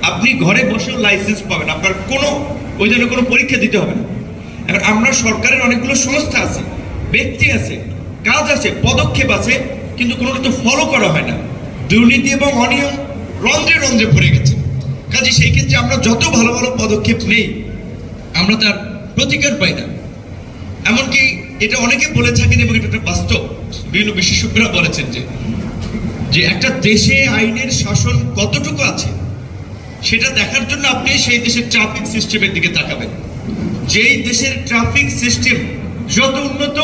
আপনি ঘরে বসেও লাইসেন্স পাবেন, আপনার কোনো ওই জন্য কোনো পরীক্ষা দিতে হবে না। এখন আমরা সরকারের অনেকগুলো সংস্থা আছে, ব্যক্তি আছে, কাজ আছে, পদক্ষেপ আছে, কিন্তু কোনোটা তো ফলো করা হয় না। দুর্নীতি এবং অনিয়ম রন্ধ্রে রন্ধ্রে ভরে গেছে। কাজে সেই ক্ষেত্রে আমরা যত ভালো ভালো পদক্ষেপ নেই, আমরা তার প্রতিকার পাই না। এমনকি এটা অনেকে বলে থাকেন এবং এটা একটা বাস্তব, বিভিন্ন বিশেষজ্ঞরা বলেছেন যে একটা দেশে আইনের শাসন কতটুকু আছে সেটা দেখার জন্য আপনি সেই দেশের ট্রাফিক সিস্টেমের দিকে তাকাবেন। যেই দেশের ট্রাফিক সিস্টেম যত উন্নত,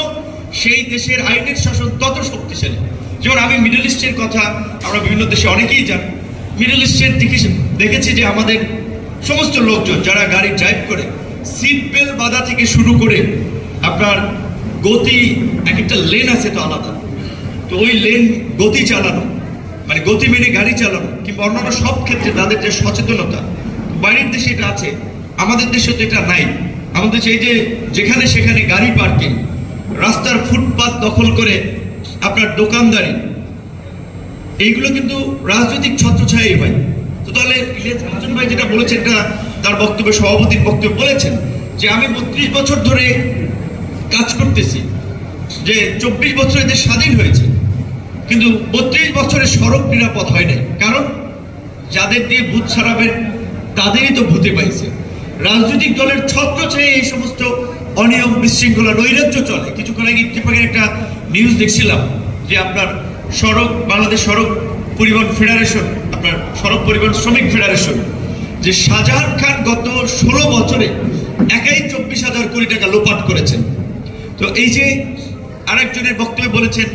সেই দেশের আইনের শাসন তত শক্তিশালী। যেমন আমি মিডল ইস্টের কথা, আমরা বিভিন্ন দেশে অনেকেই জানি, মিডল ইস্টের দিকে দেখেছি যে আমাদের সমস্ত লোকজন যারা গাড়ি ড্রাইভ করে, সিট বেল্ট বাঁধা থেকে শুরু করে আপনার গতি, এক একটা লেন আছে তো আলাদা, তো ওই লেন গতি চালানো, মানে গতি মেনে গাড়ি চালানো, কিংবা অন্যান্য সব ক্ষেত্রে তাদের যে সচেতনতা, বাইরের দেশে এটা আছে, আমাদের দেশে তো এটা নাই। আমাদের দেশে এই যে যেখানে সেখানে গাড়ি পার্কিং, রাস্তার ফুটপাত দখল করে আপনার দোকানদারি, এইগুলো কিন্তু রাজনৈতিক ছত্রছায়াই হয়। তো তাহলে ইলিয়াস হাসান ভাই যেটা বলেছেন, এটা তার বক্তব্যে, সভাপতির বক্তব্যে বলেছেন যে আমি 32 বছর ধরে কাজ করতেছি, যে 24 বছর এদের স্বাধীন হয়েছে, কিন্তু 32 বছরের সড়ক নিরাপদ হয় নাই। কারণ যাদের দিয়ে ভূত ছাড়াবেন তাদেরই তো ভূতে পাইছে। রাজনৈতিক দলের ছত্রছায়ায় এই সমস্ত অনিয়ম, বিশৃঙ্খলা, নৈরাজ্য চলে। কিছুক্ষণ আগে ইত্তেফাকের একটা নিউজ দেখছিলাম যে আপনার বাংলাদেশ সড়ক পরিবহন ফেডারেশন, আপনার সড়ক পরিবহন শ্রমিক ফেডারেশন, যে শাহজাহান খান গত 16 বছরে একাই 24,000 কোটি টাকা লোপাট করেছেন। তো এই যে আরেকজনের বক্তব্যে বলেছেন